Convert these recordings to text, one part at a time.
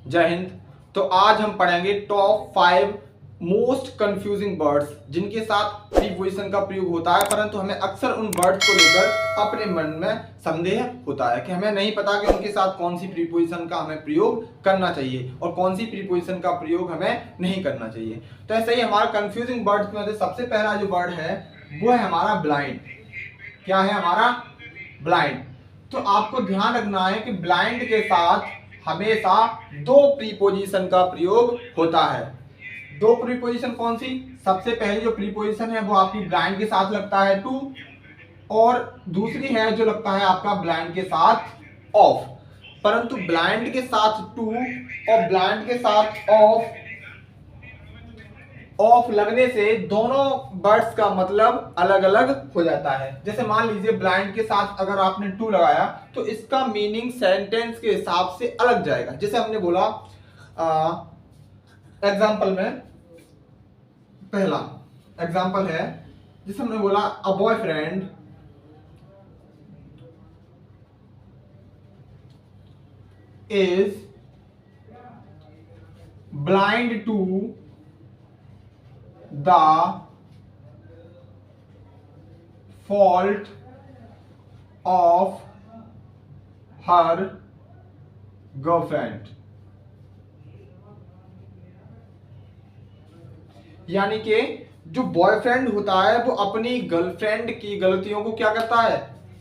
जय हिंद। तो आज हम पढ़ेंगे टॉप 5 मोस्ट कंफ्यूजिंग वर्ड्स जिनके साथ प्रीपोजिशन का प्रयोग होता है, परंतु हमें अक्सर उन वर्ड्स को लेकर अपने मन में संदेह होता है कि हमें नहीं पता कि उनके साथ कौन सी प्रीपोजिशन का हमें प्रयोग करना चाहिए और कौन सी प्रीपोजिशन का प्रयोग हमें नहीं करना चाहिए। तो ऐसे ही हमारा कंफ्यूजिंग वर्ड्स में से सबसे पहला जो वर्ड है वो है हमारा ब्लाइंड। क्या है हमारा? ब्लाइंड। तो आपको ध्यान रखना है कि ब्लाइंड के साथ हमेशा दो प्रीपोजिशन का प्रयोग होता है। दो प्रीपोजिशन कौन सी? सबसे पहली जो प्रीपोजिशन है वो आपकी ब्लाइंड के साथ लगता है टू, और दूसरी है जो लगता है आपका ब्लाइंड के साथ ऑफ। परंतु ब्लाइंड के साथ टू और ब्लाइंड के साथ ऑफ लगने से दोनों वर्ड्स का मतलब अलग अलग हो जाता है। जैसे मान लीजिए ब्लाइंड के साथ अगर आपने टू लगाया तो इसका मीनिंग सेंटेंस के हिसाब से अलग जाएगा। जैसे हमने बोला एग्जाम्पल में, पहला एग्जाम्पल है जैसे हमने बोला a boyfriend is blind to the fault of her girlfriend। यानी कि जो बॉयफ्रेंड होता है वो अपनी गर्लफ्रेंड की गलतियों को क्या करता है?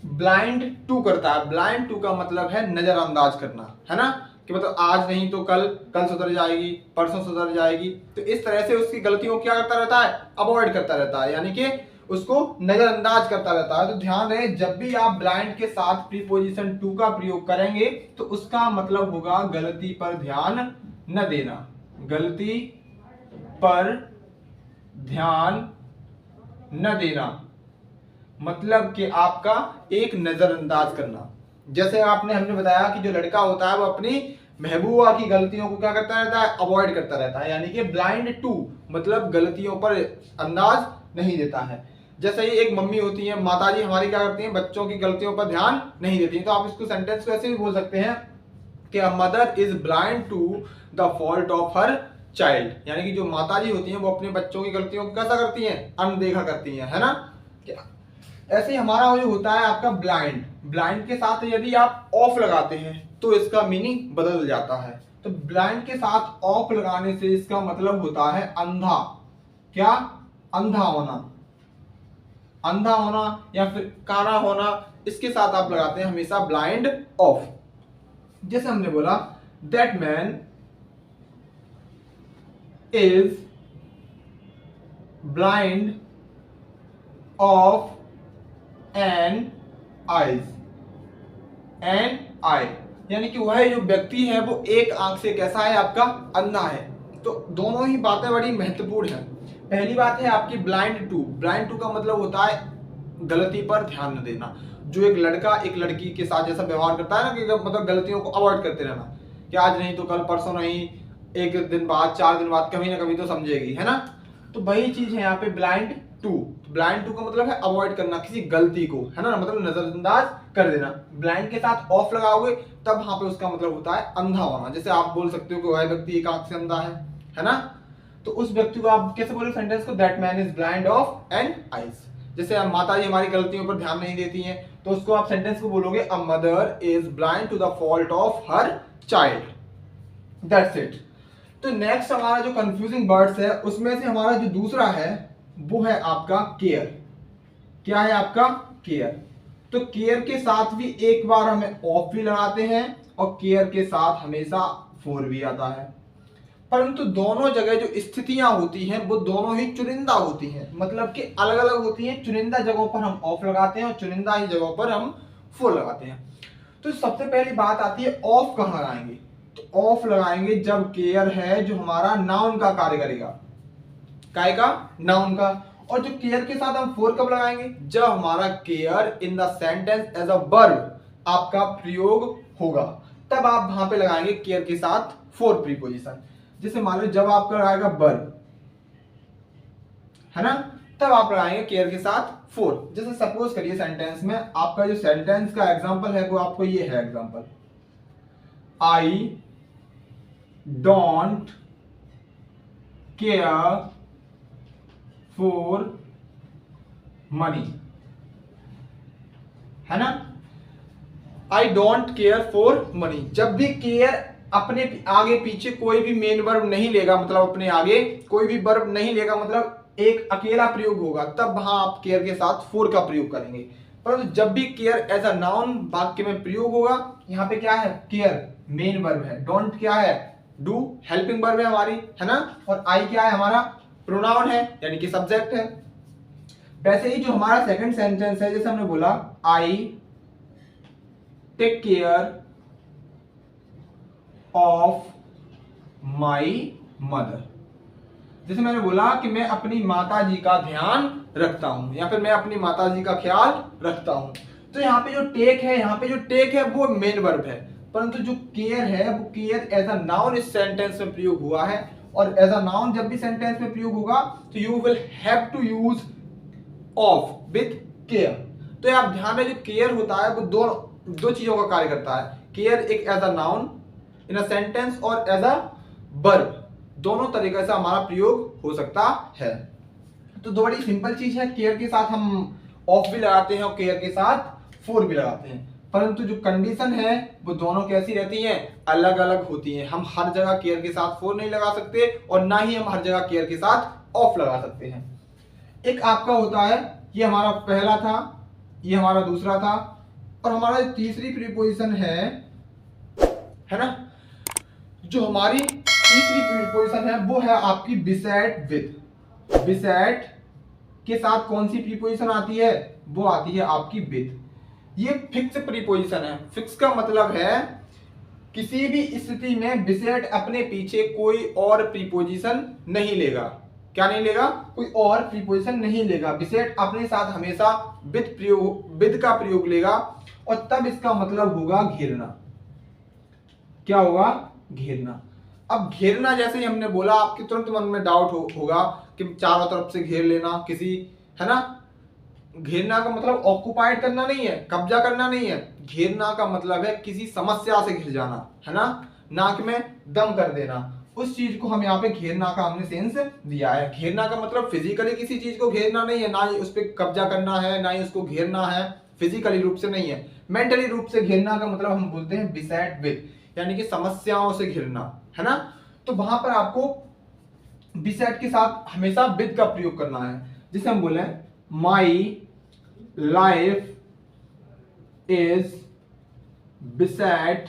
ब्लाइंड टू करता है। ब्लाइंड टू का मतलब है नजरअंदाज करना, है ना, कि मतलब आज नहीं तो कल, कल सुधर जाएगी, परसों सुधर जाएगी। तो इस तरह से उसकी गलतियों को क्या करता रहता है? अवॉइड करता रहता है, यानी कि उसको नजरअंदाज करता रहता है। तो ध्यान रहे, जब भी आप ब्लाइंड के साथ प्रीपोजिशन टू का प्रयोग करेंगे तो उसका मतलब होगा गलती पर ध्यान न देना। गलती पर ध्यान न देना मतलब कि आपका एक नजरअंदाज करना। जैसे हमने बताया कि जो लड़का होता है वो अपनी महबूबा की गलतियों को क्या करता रहता है? अवॉइड करता रहता है, यानी कि ब्लाइंड टू मतलब गलतियों पर अंदाज नहीं देता है। जैसे ही एक मम्मी होती है, माताजी हमारी क्या करती हैं? बच्चों की गलतियों पर ध्यान नहीं देती हैं। तो आप इसको सेंटेंस को ऐसे भी बोल सकते हैं कि a mother is blind to the fault of her child, यानी कि जो माताजी होती हैं वो अपने बच्चों की गलतियों को कैसा करती हैं? अनदेखा करती हैं, है ना। ऐसे ही हमारा जो होता है आपका ब्लाइंड, ब्लाइंड के साथ यदि आप ऑफ लगाते हैं तो इसका मीनिंग बदल जाता है। तो ब्लाइंड के साथ ऑफ लगाने से इसका मतलब होता है अंधा। क्या? अंधा होना, अंधा होना या फिर काना होना, इसके साथ आप लगाते हैं हमेशा ब्लाइंड ऑफ। जैसे हमने बोला that man is blind of an eyes, an eye, यानी कि वह जो व्यक्ति है वो एक आंख से कैसा है? आपका अंधा है। तो दोनों ही बातें बड़ी महत्वपूर्ण है। पहली बात है आपकी ब्लाइंड टू। ब्लाइंड टू का मतलब होता है गलती पर ध्यान न देना। जो एक लड़का एक लड़की के साथ जैसा व्यवहार करता है ना, कि मतलब गलतियों को अवॉइड करते रहना, कि आज नहीं तो कल, परसों नहीं, एक दिन बाद, 4 दिन बाद, कभी ना कभी तो समझेगी, है ना। तो वही चीज है यहाँ पे ब्लाइंड टू। ब्लाइंड टू का मतलब है अवॉइड करना किसी गलती को, है ना, मतलब नजरअंदाज कर देना। ब्लाइंड के साथ ऑफ लगाओगे तब वहां पे उसका मतलब होता है अंधा होना। जैसे आप बोल सकते हो कि वह व्यक्ति एक आंख से अंधा है ना। तो उस व्यक्ति को आप कैसे बोले सेंटेंस को? That man is blind of an eyes. जैसे माता जी हमारी गलतियों पर ध्यान नहीं देती हैं तो उसको आप सेंटेंस को बोलोगे a mother is blind to the fault of her child. That's it. तो नेक्स्ट हमारा जो कंफ्यूजिंग वर्ड्स है उसमें से हमारा जो दूसरा है वो है आपका केयर। क्या है आपका? केयर। तो केयर के साथ भी एक बार हमें ऑफ भी लगाते हैं और केयर के साथ हमेशा फोर भी आता है। परंतु दोनों जगह जो स्थितियां होती हैं वो दोनों ही चुनिंदा होती हैं, मतलब कि अलग अलग होती हैं। चुनिंदा जगहों पर हम ऑफ लगाते हैं और चुनिंदा ही जगहों पर हम फोर लगाते हैं। तो सबसे पहली बात आती है ऑफ कहाँ लगाएंगे? तो ऑफ लगाएंगे जब केयर है जो हमारा नाउन का कार्य करेगा। काय का? नाउन का। और जो केयर के साथ हम फोर कब लगाएंगे? जब हमारा care in the sentence as a verb आपका प्रयोग होगा, तब आप वहां पे लगाएंगे केयर के साथ फोर प्रीपोजिशन। जैसे मान लो जब आपका लगाएगा वर्ब, है ना, तब आप लगाएंगे केयर के साथ फोर। जैसे सपोज करिए सेंटेंस में आपका जो सेंटेंस का एग्जांपल है वो आपको ये है example, I don't care for money, है ना। I don't care for money, जब भी केयर अपने आगे पीछे कोई भी मेन वर्ब नहीं लेगा, मतलब अपने आगे कोई भी वर्ब नहीं लेगा, मतलब एक अकेला प्रयोग होगा, तब वहां आप केयर के साथ फॉर का प्रयोग करेंगे। परंतु जब भी केयर एज अ नाउन वाक्य में प्रयोग होगा, यहाँ पे क्या है, केयर मेन वर्ब है, डोंट क्या है, डू हेल्पिंग वर्ब है हमारी, है ना, और आई क्या है, हमारा प्रोनाउन है, यानी कि सब्जेक्ट है। वैसे ही जो हमारा सेकंड सेंटेंस है, जैसे हमने बोला I take care of my mother, जैसे मैंने बोला कि मैं अपनी माता जी का ध्यान रखता हूं, या फिर मैं अपनी माता जी का ख्याल रखता हूं। तो यहाँ पे जो टेक है, यहाँ पे जो टेक है वो मेन वर्ब है, परंतु जो केयर है वो केयर एज अ नाउन इस सेंटेंस में प्रयोग हुआ है, और एज अ नाउन जब भी सेंटेंस में प्रयोग होगा तो you will have to use of with care. तो आप ध्यान में, जो केयर होता है वो दो चीजों का कार्य करता है, केयर एक as a noun in a sentence और एज अ वर्ब, दोनों तरीके से हमारा प्रयोग हो सकता है। तो दो बड़ी सिंपल चीज है, केयर के साथ हम ऑफ भी लगाते हैं और केयर के साथ फॉर भी लगाते हैं, परंतु जो कंडीशन है वो दोनों कैसी रहती हैं, अलग अलग होती हैं। हम हर जगह केयर के साथ फॉर नहीं लगा सकते और ना ही हम हर जगह केयर के साथ ऑफ लगा सकते हैं। एक आपका होता है, ये हमारा पहला था, ये हमारा दूसरा था, और हमारा तीसरी प्रीपोजिशन है ना, जो हमारी तीसरी प्रीपोजिशन है वो है आपकी बिसाइड विद। बिसाइड के साथ कौन सी प्रीपोजिशन आती है, वो आती है आपकी विद। ये फिक्स प्रीपोजिशन है। फिक्स का मतलब है किसी भी स्थिति में बिसाइड अपने पीछे कोई और प्रीपोजिशन नहीं लेगा। क्या नहीं लेगा, कोई और प्रीपोजिशन नहीं लेगा। बिसाइड अपने साथ हमेशा विद का प्रयोग लेगा, और तब इसका मतलब होगा घेरना। क्या होगा, घेरना। अब घेरना जैसे ही हमने बोला, आपके तुरंत मन में डाउट होगा कि चारों तरफ से घेर लेना किसी, है ना। घेरना का मतलब ऑक्युपाइड करना नहीं है, कब्जा करना नहीं है। घेरना का मतलब है किसी समस्या से घिर जाना, है ना, नाक में दम कर देना। उस चीज को हम यहाँ पे घेरना का हमने सेंस दिया है। घेरना का मतलब फिजिकली किसी चीज को घेरना नहीं है, ना ही उस पर कब्जा करना है, ना ही उसको घेरना है, फिजिकली रूप से नहीं है। मेंटली रूप से घेरना का मतलब हम बोलते हैं बिसाइड विद, यानी कि समस्याओं से घिरना, है ना। तो वहां पर आपको बिसाइड के साथ हमेशा विद का प्रयोग करना है। जिसे हम बोले my life is beside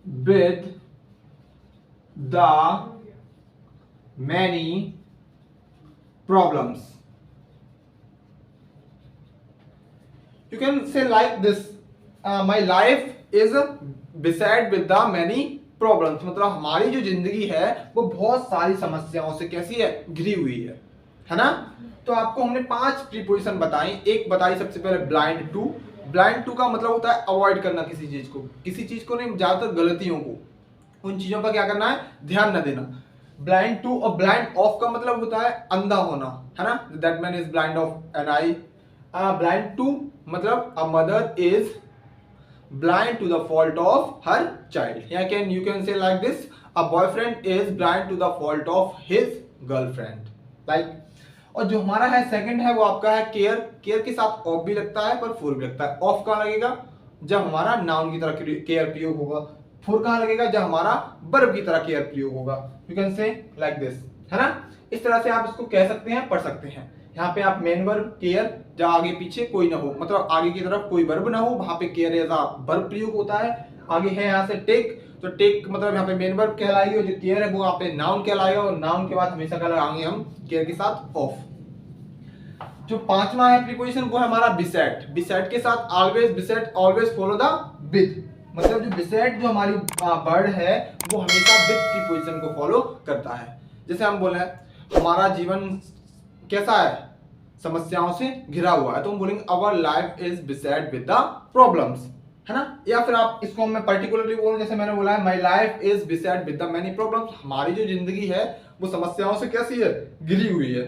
with the many problems. You can say like this, my life is beside with the many problems, मतलब हमारी जो जिंदगी है वो बहुत सारी समस्याओं से कैसी है, घिरी हुई है ना। तो आपको हमने 5 प्रीपोजिशन बताई। एक बताई सबसे पहले ब्लाइंड टू। ब्लाइंड टू का मतलब होता है अवॉइड करना किसी चीज को नहीं, ज्यादातर गलतियों को, उन चीजों पर क्या करना है, ध्यान न देना। ब्लाइंड टू और ब्लाइंड ऑफ का मतलब होता है अंधा होना, है ना। That man is blind of an eye. Blind to मतलब a mother is blind to the fault of her child. You can say like this, a boyfriend is blind to the fault of his girlfriend, like। और जो हमारा है second है वो आपका है care. Care के साथ ऑफ भी लगता है पर फॉर भी लगता है। ऑफ कहाँ लगेगा, जब हमारा नाउन की तरह केयर प्रयोग होगा। फॉर कहाँ लगेगा, जब हमारा वर्ब की तरह केयर प्रयोग होगा। You can say like this, है ना। इस तरह से आप इसको कह सकते हैं, पढ़ सकते हैं। यहाँ पे आप मेन वर्ब केयर, जहाँ आगे पीछे कोई ना हो, मतलब आगे की तरफ कोई वर्ब ना हो, वहां पे केयर एज अ वर्ब प्रयोग होता है। आगे है यहाँ से टेक, तो टेक मतलब यहाँ पे मेन वर्ब कहलाएगी, और जो केयर है वो यहाँ पे नाउन कहलाएगा, और नाउन के बाद हमेशा क्या लगाएंगे हम, केयर के साथ ऑफ। जो 5वां है प्रीपोजिशन वो है हमारा बिसाइड। बिसाइड के साथ always, beside always follow the with, मतलब जो बिसाइड जो हमारी वर्ड है वो हमेशा विद प्रीपोजिशन को फॉलो करता है। जैसे हम बोले हमारा जीवन कैसा है, समस्याओं से घिरा हुआ है, तो हम बोलेंगे our life is beside with the problems, है ना। या फिर आप इसको मैं पर्टिकुलरली बोलूं, जैसे मैंने बोला है my life is beside with the many problems, हमारी जो जिंदगी है वो समस्याओं से कैसी है, घिरी हुई है।